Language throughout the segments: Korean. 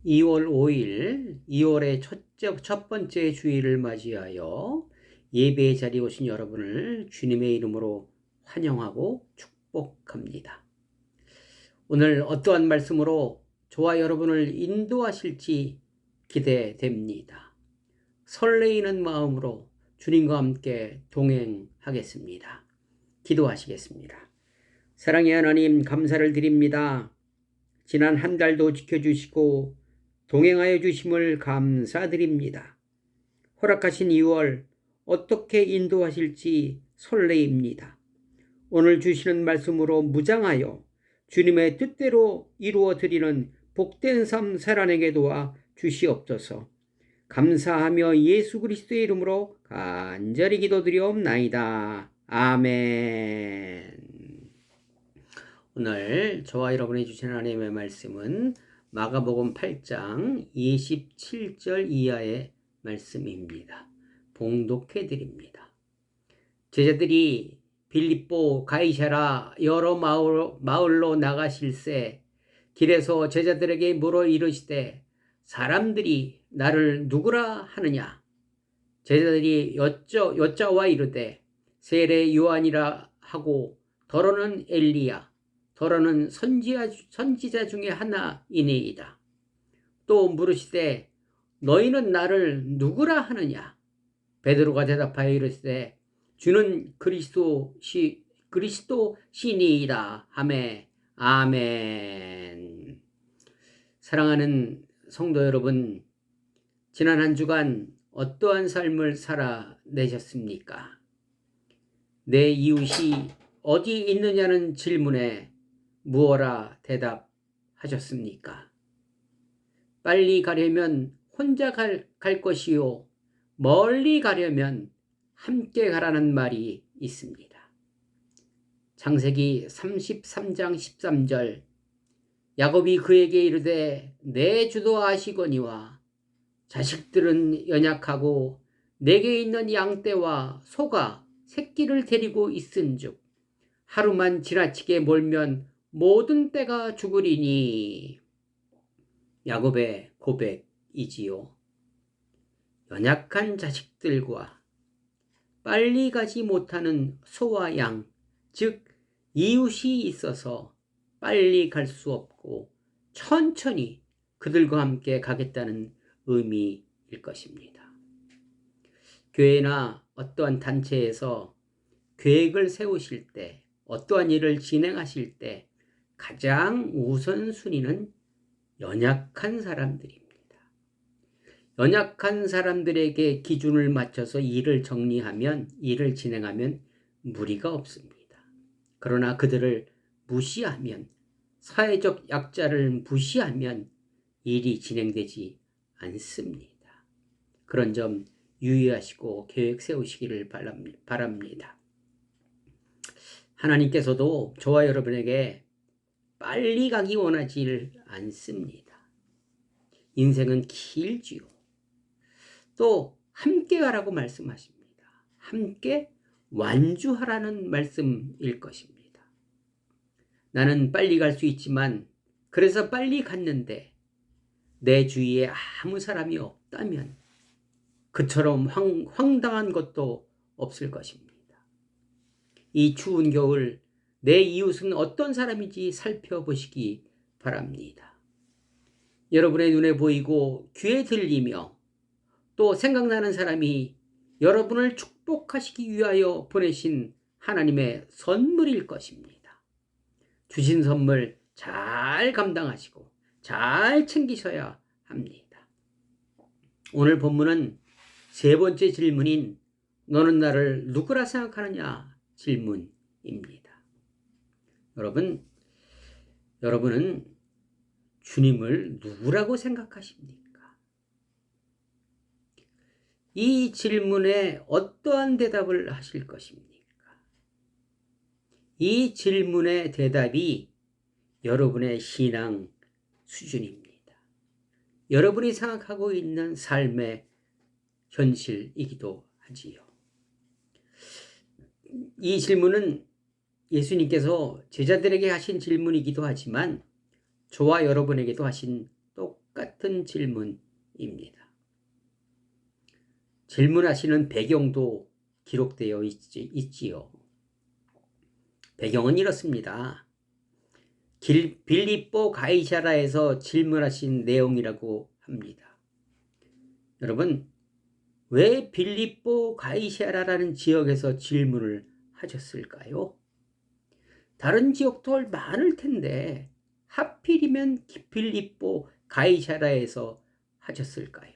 2월 5일, 2월의 첫 번째 주일을 맞이하여 예배의 자리에 오신 여러분을 주님의 이름으로 환영하고 축복합니다. 오늘 어떠한 말씀으로 저와 여러분을 인도하실지 기대됩니다. 설레이는 마음으로 주님과 함께 동행하겠습니다. 기도하시겠습니다. 사랑의 하나님, 감사를 드립니다. 지난 한 달도 지켜주시고 동행하여 주심을 감사드립니다. 허락하신 2월 어떻게 인도하실지 설레입니다. 오늘 주시는 말씀으로 무장하여 주님의 뜻대로 이루어 드리는 복된 삶 살아내게 도와 주시옵소서. 감사하며 예수 그리스도의 이름으로 간절히 기도드리옵나이다. 아멘. 오늘 저와 여러분이 주신 하나님의 말씀은 마가복음 8장 27절 이하의 말씀입니다. 봉독해 드립니다. 제자들이 빌립보 가이사라 여러 마을로 나가실새 길에서 제자들에게 물어 이르시되 사람들이 나를 누구라 하느냐? 제자들이 여짜와 이르되 세례 요한이라 하고 더러는 엘리야 더러는 선지자 중에 하나이니이다. 또 물으시되 너희는 나를 누구라 하느냐? 베드로가 대답하여 이르시되 주는 그리스도시니이다 하매 아멘. 사랑하는 성도 여러분, 지난 한 주간 어떠한 삶을 살아내셨습니까? 내 이웃이 어디 있느냐는 질문에 무엇라 대답하셨습니까? 빨리 가려면 혼자 갈 것이요 멀리 가려면 함께 가라는 말이 있습니다. 창세기 33장 13절 야곱이 그에게 이르되 내 주도 아시거니와 자식들은 연약하고 내게 있는 양떼와 소가 새끼를 데리고 있은즉 하루만 지나치게 몰면 모든 떼가 죽으리니. 야곱의 고백이지요. 연약한 자식들과 빨리 가지 못하는 소와 양, 즉 이웃이 있어서 빨리 갈 수 없고 천천히 그들과 함께 가겠다는 의미일 것입니다. 교회나 어떠한 단체에서 계획을 세우실 때, 어떠한 일을 진행하실 때 가장 우선순위는 연약한 사람들입니다. 연약한 사람들에게 기준을 맞춰서 일을 정리하면, 일을 진행하면 무리가 없습니다. 그러나 그들을 무시하면, 사회적 약자를 무시하면 일이 진행되지 않습니다. 그런 점 유의하시고 계획 세우시기를 바랍니다. 하나님께서도 저와 여러분에게 빨리 가기 원하지 않습니다. 인생은 길지요. 또 함께 가라고 말씀하십니다. 함께 완주하라는 말씀일 것입니다. 나는 빨리 갈 수 있지만 그래서 빨리 갔는데 내 주위에 아무 사람이 없다면 그처럼 황당한 것도 없을 것입니다. 이 추운 겨울 내 이웃은 어떤 사람인지 살펴보시기 바랍니다. 여러분의 눈에 보이고 귀에 들리며 또 생각나는 사람이 여러분을 축복하시기 위하여 보내신 하나님의 선물일 것입니다. 주신 선물 잘 감당하시고 잘 챙기셔야 합니다. 오늘 본문은 세 번째 질문인 너는 나를 누구라 생각하느냐 질문입니다. 여러분은 주님을 누구라고 생각하십니까? 이 질문에 어떠한 대답을 하실 것입니까? 이 질문의 대답이 여러분의 신앙 수준입니다. 여러분이 생각하고 있는 삶의 현실이기도 하지요. 이 질문은 예수님께서 제자들에게 하신 질문이기도 하지만 저와 여러분에게도 하신 같은 질문입니다. 질문하시는 배경도 기록되어 있지요. 배경은 이렇습니다. 빌립보 가이사라에서 질문하신 내용이라고 합니다. 여러분, 왜 빌립보 가이사라라는 지역에서 질문을 하셨을까요? 다른 지역도 많을 텐데 하필이면 빌립보 가이사라에서 하셨을까요?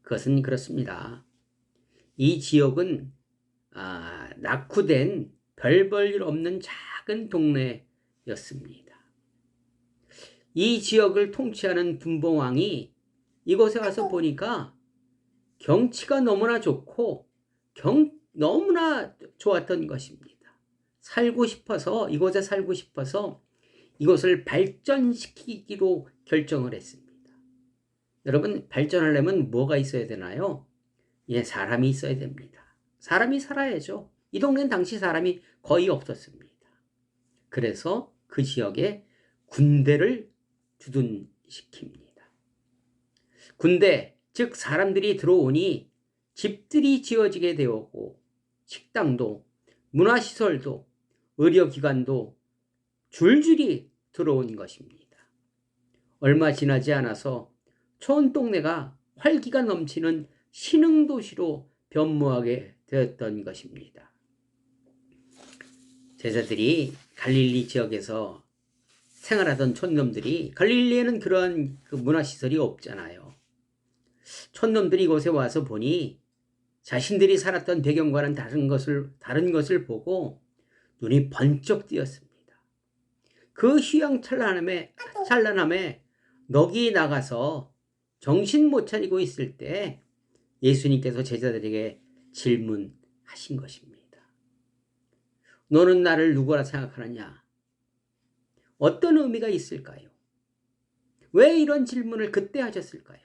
그것은 그렇습니다. 이 지역은 낙후된 별 볼 일 없는 작은 동네였습니다. 이 지역을 통치하는 분봉왕이 이곳에 와서 보니까 경치가 너무나 좋고 너무나 좋았던 것입니다. 이곳에 살고 싶어서 이곳을 발전시키기로 결정을 했습니다. 여러분, 발전하려면 뭐가 있어야 되나요? 사람이 있어야 됩니다. 사람이 살아야죠. 이 동네는 당시 사람이 거의 없었습니다. 그래서 그 지역에 군대를 주둔시킵니다. 군대, 즉 사람들이 들어오니 집들이 지어지게 되었고 식당도, 문화시설도, 의료기관도 줄줄이 들어온 것입니다. 얼마 지나지 않아서 촌동네가 활기가 넘치는 신흥도시로 변모하게 되었던 것입니다. 제자들이 갈릴리 지역에서 생활하던 촌놈들이, 갈릴리에는 그러한 문화시설이 없잖아요. 촌놈들이 이곳에 와서 보니 자신들이 살았던 배경과는 다른 것을 보고 눈이 번쩍 뜨였습니다. 그 휘황찬란함에 넋이 나가서 정신 못 차리고 있을 때 예수님께서 제자들에게 질문하신 것입니다. 너는 나를 누구라 생각하느냐? 어떤 의미가 있을까요? 왜 이런 질문을 그때 하셨을까요?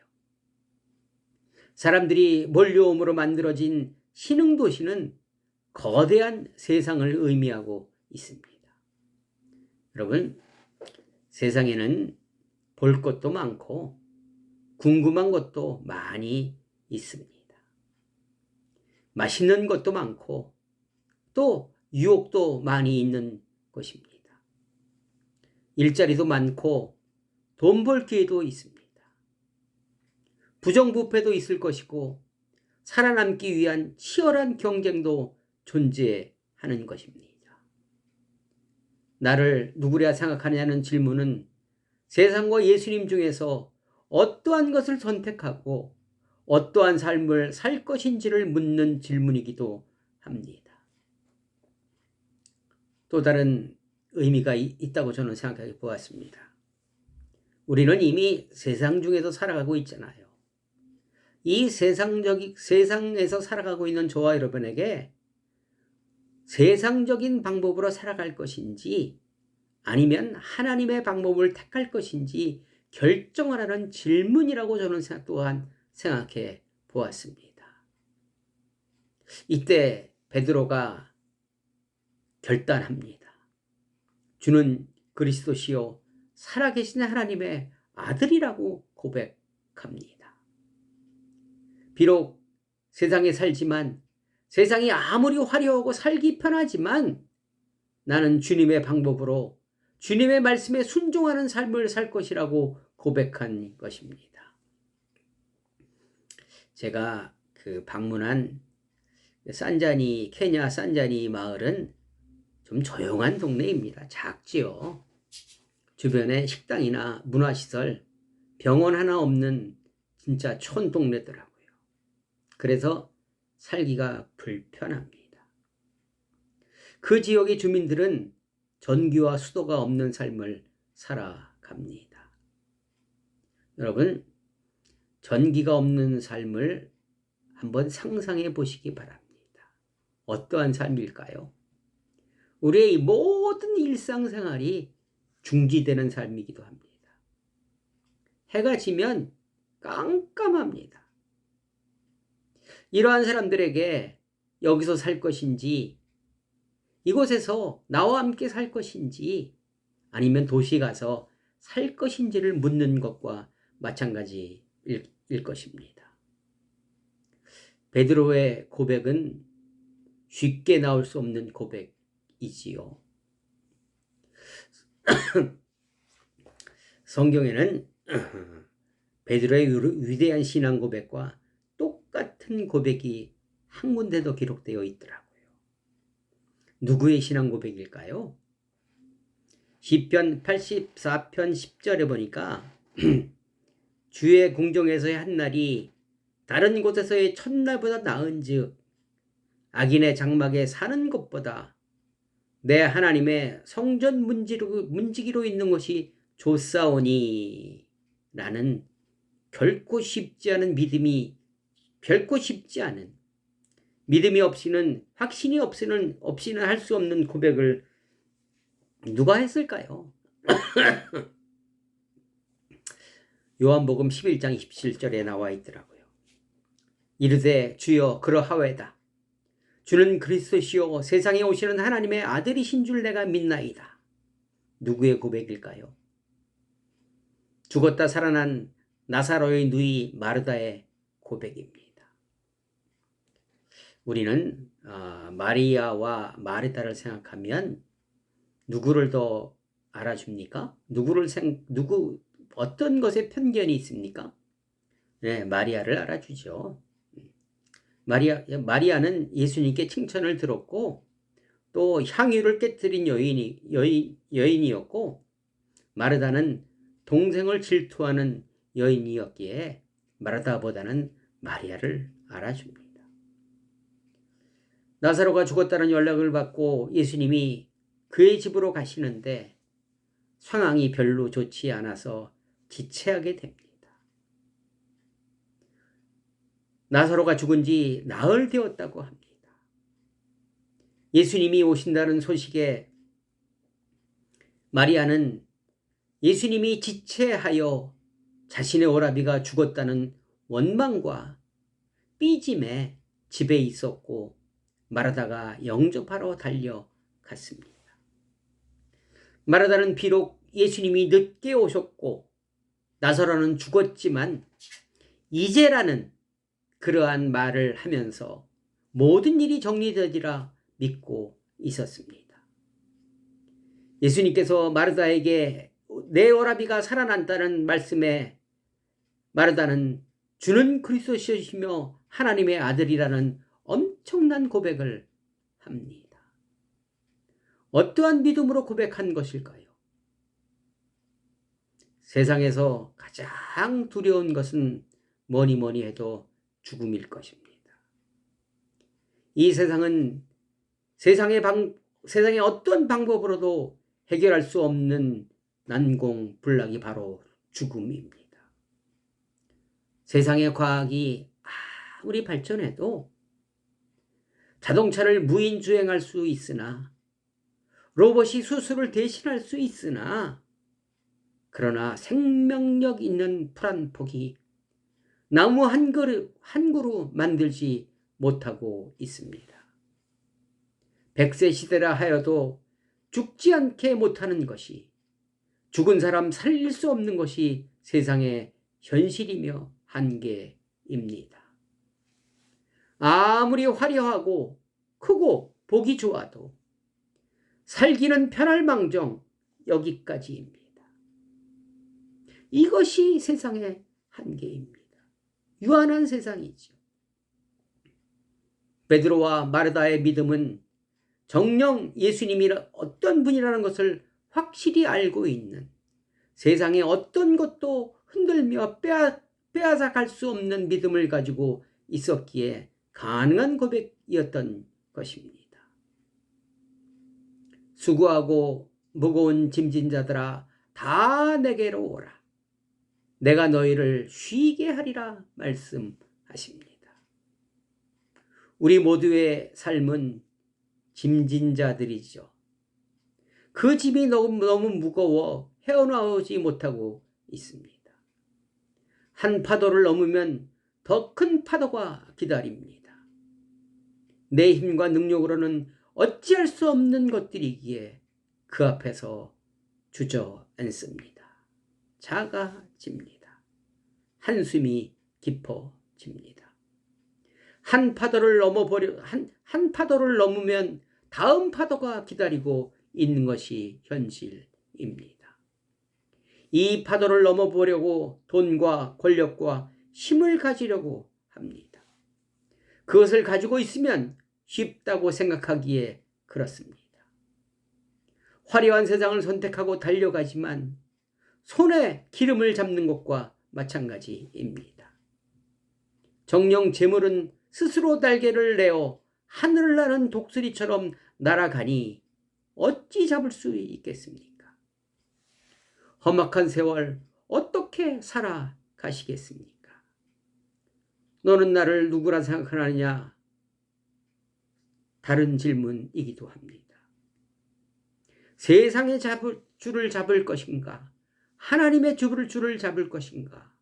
사람들이 몰려옴으로 만들어진 신흥도시는 거대한 세상을 의미하고 있습니다. 여러분, 세상에는 볼 것도 많고 궁금한 것도 많이 있습니다. 맛있는 것도 많고 또 유혹도 많이 있는 것입니다. 일자리도 많고 돈 벌 기회도 있습니다. 부정부패도 있을 것이고 살아남기 위한 치열한 경쟁도 존재하는 것입니다. 나를 누구랴 생각하느냐는 질문은 세상과 예수님 중에서 어떠한 것을 선택하고 어떠한 삶을 살 것인지를 묻는 질문이기도 합니다. 또 다른 의미가 있다고 저는 생각해 보았습니다. 우리는 이미 세상 중에서 살아가고 있잖아요. 이 세상에서 살아가고 있는 저와 여러분에게 세상적인 방법으로 살아갈 것인지 아니면 하나님의 방법을 택할 것인지 결정하라는 질문이라고 저는 또한 생각해 보았습니다. 이때 베드로가 결단합니다. 주는 그리스도시요 살아계신 하나님의 아들이라고 고백합니다. 비록 세상에 살지만 세상이 아무리 화려하고 살기 편하지만 나는 주님의 방법으로 주님의 말씀에 순종하는 삶을 살 것이라고 고백한 것입니다. 제가 방문한 케냐 산자니 마을은 좀 조용한 동네입니다. 작지요. 주변에 식당이나 문화시설, 병원 하나 없는 진짜 촌동네더라고요. 그래서 살기가 불편합니다. 그 지역의 주민들은 전기와 수도가 없는 삶을 살아갑니다. 여러분, 전기가 없는 삶을 한번 상상해 보시기 바랍니다. 어떠한 삶일까요? 우리의 모든 일상생활이 중지되는 삶이기도 합니다. 해가 지면 깜깜합니다. 이러한 사람들에게 여기서 살 것인지, 이곳에서 나와 함께 살 것인지, 아니면 도시 가서 살 것인지를 묻는 것과 마찬가지일 것입니다. 베드로의 고백은 쉽게 나올 수 없는 고백이지요. 성경에는 베드로의 위대한 신앙 고백과 똑같은 고백이 한 군데도 기록되어 있더라고요. 누구의 신앙 고백일까요? 시편 84편 10절에 보니까 주의 궁정에서의 한 날이 다른 곳에서의 첫날보다 나은즉 악인의 장막에 사는 것보다 내 하나님의 성전 문지기로 있는 것이 좋사오니 라는 결코 쉽지 않은 믿음이 없이는 확신이 없이는 할 수 없는 고백을 누가 했을까요? 요한복음 11장 27절에 나와 있더라고요. 이르되 주여 그러하외다. 주는 그리스도시요 세상에 오시는 하나님의 아들이신 줄 내가 믿나이다. 누구의 고백일까요? 죽었다 살아난 나사로의 누이 마르다의 고백입니다. 우리는 마리아와 마르다를 생각하면 누구를 더 알아줍니까? 어떤 것에 편견이 있습니까? 네, 마리아를 알아주죠. 마리아는 예수님께 칭찬을 들었고 또 향유를 깨뜨린 여인이었고 마르다는 동생을 질투하는 여인이었기에 마르다보다는 마리아를 알아줍니다. 나사로가 죽었다는 연락을 받고 예수님이 그의 집으로 가시는데 상황이 별로 좋지 않아서 지체하게 됩니다. 나사로가 죽은 지 나흘 되었다고 합니다. 예수님이 오신다는 소식에 마리아는 예수님이 지체하여 자신의 오라비가 죽었다는 원망과 삐짐에 집에 있었고 마르다가 영접하러 달려갔습니다. 마르다는 비록 예수님이 늦게 오셨고 나사로는 죽었지만 이제라는 그러한 말을 하면서 모든 일이 정리되리라 믿고 있었습니다. 예수님께서 마르다에게 내 오라비가 살아난다는 말씀에 마르다는 주는 그리스도시시며 하나님의 아들이라는 엄청난 고백을 합니다. 어떠한 믿음으로 고백한 것일까요? 세상에서 가장 두려운 것은 뭐니 해도 죽음일 것입니다. 이 세상은 세상의 어떤 방법으로도 해결할 수 없는 난공불락이 바로 죽음입니다. 세상의 과학이 아무리 발전해도 자동차를 무인주행할 수 있으나 로봇이 수술을 대신할 수 있으나 그러나 생명력 있는 풀 한 폭이 나무 한 그루 만들지 못하고 있습니다. 100세 시대라 하여도 죽지 않게 못하는 것이 죽은 사람 살릴 수 없는 것이 세상의 현실이며 한계입니다. 아무리 화려하고 크고 보기 좋아도 살기는 편할망정 여기까지입니다. 이것이 세상의 한계입니다. 유한한 세상이죠. 베드로와 마르다의 믿음은 정녕 예수님이 어떤 분이라는 것을 확실히 알고 있는 세상의 어떤 것도 흔들며 빼앗아갈 수 없는 믿음을 가지고 있었기에 가능한 고백이었던 것입니다. 수고하고 무거운 짐진 자들아 다 내게로 오라. 내가 너희를 쉬게 하리라 말씀하십니다. 우리 모두의 삶은 짐진 자들이죠. 그 짐이 너무 무거워 헤어나오지 못하고 있습니다. 한 파도를 넘으면 더 큰 파도가 기다립니다. 내 힘과 능력으로는 어찌할 수 없는 것들이기에 그 앞에서 주저앉습니다. 작아집니다. 한숨이 깊어집니다. 한 파도를 넘으면 다음 파도가 기다리고 있는 것이 현실입니다. 이 파도를 넘어보려고 돈과 권력과 힘을 가지려고 합니다. 그것을 가지고 있으면 쉽다고 생각하기에 그렇습니다. 화려한 세상을 선택하고 달려가지만 손에 기름을 잡는 것과 마찬가지입니다. 정령 재물은 스스로 날개를 내어 하늘을 나는 독수리처럼 날아가니 어찌 잡을 수 있겠습니까? 험악한 세월 어떻게 살아가시겠습니까? 너는 나를 누구라 생각하느냐? 다른 질문이기도 합니다. 세상의 줄을 잡을 것인가? 하나님의 줄을 잡을 것인가?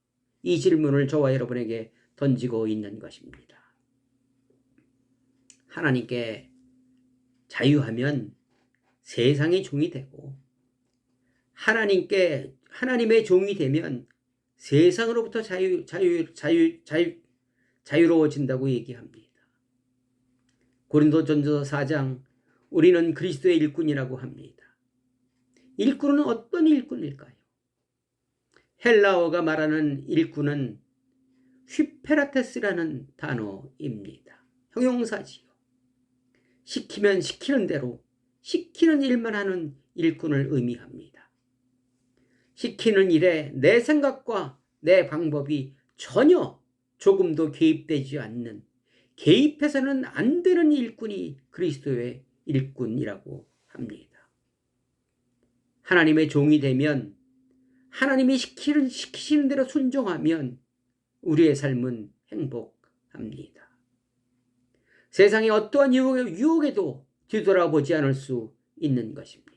이 질문을 저와 여러분에게 던지고 있는 것입니다. 하나님께 자유하면 세상의 종이 되고, 하나님의 종이 되면 세상으로부터 자유로워진다고 얘기합니다. 고린도전서 4장, 우리는 그리스도의 일꾼이라고 합니다. 일꾼은 어떤 일꾼일까요? 헬라어가 말하는 일꾼은 휘페라테스라는 단어입니다. 형용사지요. 시키면 시키는 대로 시키는 일만 하는 일꾼을 의미합니다. 시키는 일에 내 생각과 내 방법이 전혀 조금도 개입되지 않는, 개입해서는 안 되는 일꾼이 그리스도의 일꾼이라고 합니다. 하나님의 종이 되면, 하나님이 시키시는 대로 순종하면 우리의 삶은 행복합니다. 세상의 어떠한 유혹에도 뒤돌아보지 않을 수 있는 것입니다.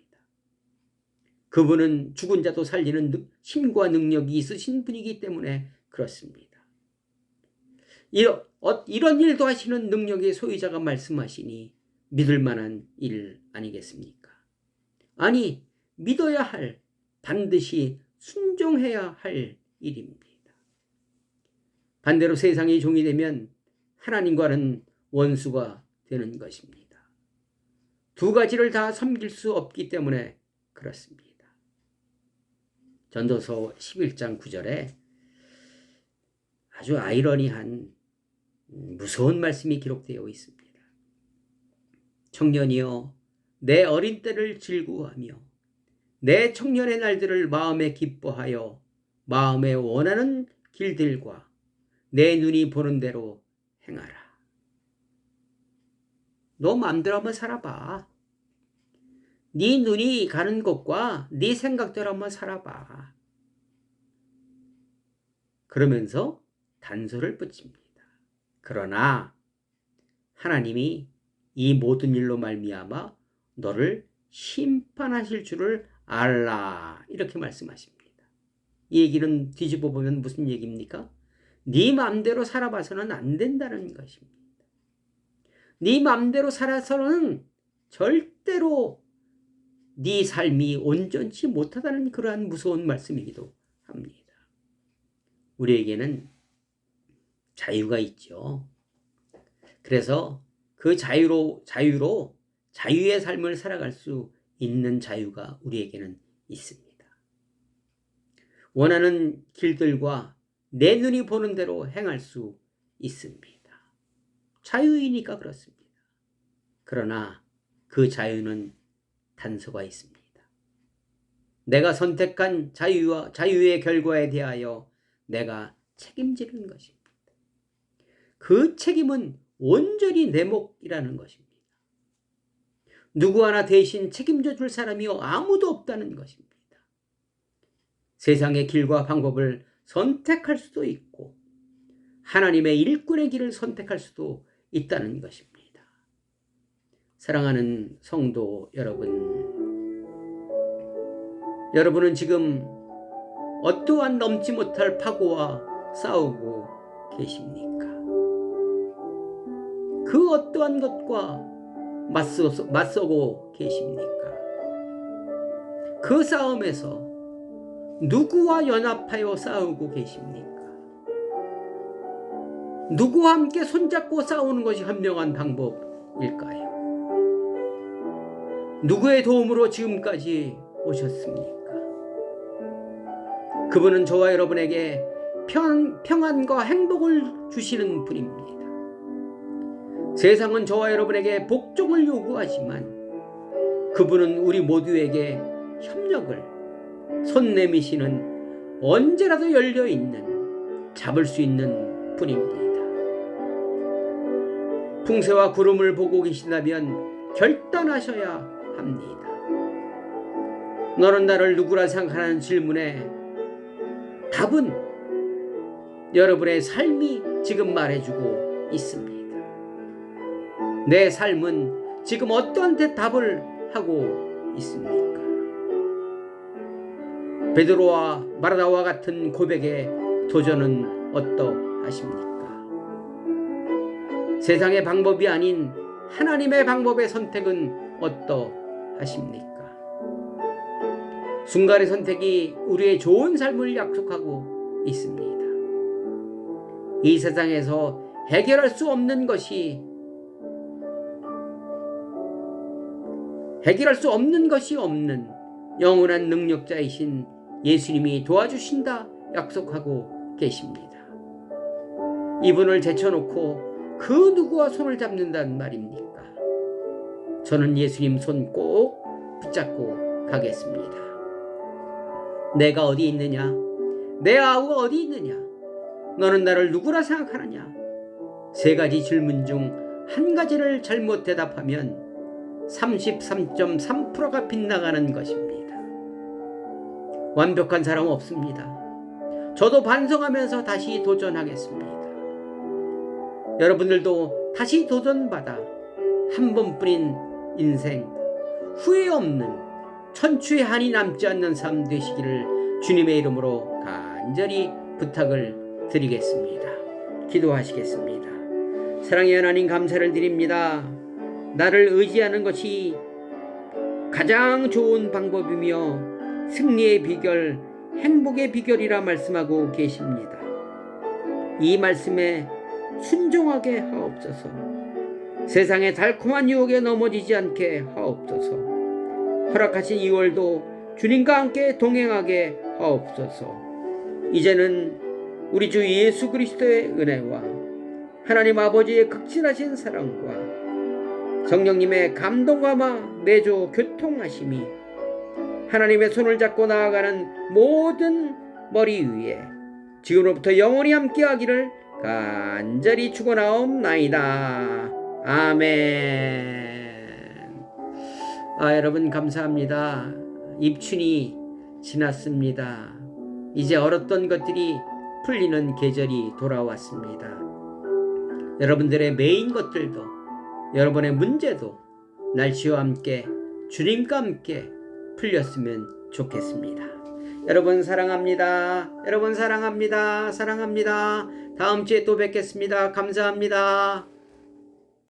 그분은 죽은 자도 살리는 힘과 능력이 있으신 분이기 때문에 그렇습니다. 이런 일도 하시는 능력의 소유자가 말씀하시니 믿을 만한 일 아니겠습니까? 아니, 믿어야 할, 반드시 순종해야 할 일입니다. 반대로 세상의 종이 되면 하나님과는 원수가 되는 것입니다. 두 가지를 다 섬길 수 없기 때문에 그렇습니다. 전도서 11장 9절에 아주 아이러니한 무서운 말씀이 기록되어 있습니다. 청년이여, 내 어린 때를 즐거워하며 내 청년의 날들을 마음에 기뻐하여 마음에 원하는 길들과 내 눈이 보는 대로 행하라. 너 마음대로 한번 살아봐. 네 눈이 가는 곳과 네 생각대로 한번 살아봐. 그러면서 단서를 붙입니다. 그러나 하나님이 이 모든 일로 말미암아 너를 심판하실 줄을 알라, 이렇게 말씀하십니다. 이 얘기는 뒤집어 보면 무슨 얘기입니까? 네 마음대로 살아봐서는 안 된다는 것입니다. 네 마음대로 살아서는 절대로 네 삶이 온전치 못하다는 그러한 무서운 말씀이기도 합니다. 우리에게는 자유가 있죠. 그래서 그 자유의 삶을 살아갈 수 있는 자유가 우리에게는 있습니다. 원하는 길들과 내 눈이 보는 대로 행할 수 있습니다. 자유이니까 그렇습니다. 그러나 그 자유는 단서가 있습니다. 내가 선택한 자유의 결과에 대하여 내가 책임지는 것입니다. 그 책임은 온전히 내 몫이라는 것입니다. 누구 하나 대신 책임져 줄 사람이 아무도 없다는 것입니다. 세상의 길과 방법을 선택할 수도 있고 하나님의 일꾼의 길을 선택할 수도 있다는 것입니다. 사랑하는 성도 여러분은 지금 어떠한 넘지 못할 파고와 싸우고 계십니까? 그 어떠한 것과 맞서고 계십니까? 그 싸움에서 누구와 연합하여 싸우고 계십니까? 누구와 함께 손잡고 싸우는 것이 현명한 방법일까요? 누구의 도움으로 지금까지 오셨습니까? 그분은 저와 여러분에게 평안과 행복을 주시는 분입니다. 세상은 저와 여러분에게 복종을 요구하지만 그분은 우리 모두에게 협력을, 손 내미시는, 언제라도 열려있는, 잡을 수 있는 분입니다. 풍세와 구름을 보고 계신다면 결단하셔야 합니다. 너는 나를 누구라 생각하는 질문에 답은 여러분의 삶이 지금 말해주고 있습니다. 내 삶은 지금 어떠한 대답을 하고 있습니까? 베드로와 마르다와 같은 고백의 도전은 어떠하십니까? 세상의 방법이 아닌 하나님의 방법의 선택은 어떠하십니까? 순간의 선택이 우리의 좋은 삶을 약속하고 있습니다. 이 세상에서 해결할 수 없는 것이 없는 영원한 능력자이신 예수님이 도와주신다 약속하고 계십니다. 이분을 제쳐놓고 그 누구와 손을 잡는단 말입니까? 저는 예수님 손 꼭 붙잡고 가겠습니다. 내가 어디 있느냐? 내 아우가 어디 있느냐? 너는 나를 누구라 생각하느냐? 세 가지 질문 중 한 가지를 잘못 대답하면 33.3%가 빗나가는 것입니다. 완벽한 사람 없습니다. 저도 반성하면서 다시 도전하겠습니다. 여러분들도 다시 도전받아 한 번뿐인 인생, 후회 없는, 천추의 한이 남지 않는 삶 되시기를 주님의 이름으로 간절히 부탁을 드리겠습니다. 기도하시겠습니다. 사랑의 하나님, 감사를 드립니다. 나를 의지하는 것이 가장 좋은 방법이며 승리의 비결, 행복의 비결이라 말씀하고 계십니다. 이 말씀에 순종하게 하옵소서. 세상의 달콤한 유혹에 넘어지지 않게 하옵소서. 허락하신 2월도 주님과 함께 동행하게 하옵소서. 이제는 우리 주 예수 그리스도의 은혜와 하나님 아버지의 극진하신 사랑과 성령님의 감동과 내조 교통하심이 하나님의 손을 잡고 나아가는 모든 머리 위에 지금로부터 영원히 함께하기를 간절히 축원하옵나이다. 아멘. 여러분 감사합니다. 입춘이 지났습니다. 이제 얼었던 것들이 풀리는 계절이 돌아왔습니다. 여러분들의 메인 것들도, 여러분의 문제도 날씨와 함께, 주님과 함께 풀렸으면 좋겠습니다. 여러분 사랑합니다. 여러분 사랑합니다. 사랑합니다. 다음 주에 또 뵙겠습니다. 감사합니다.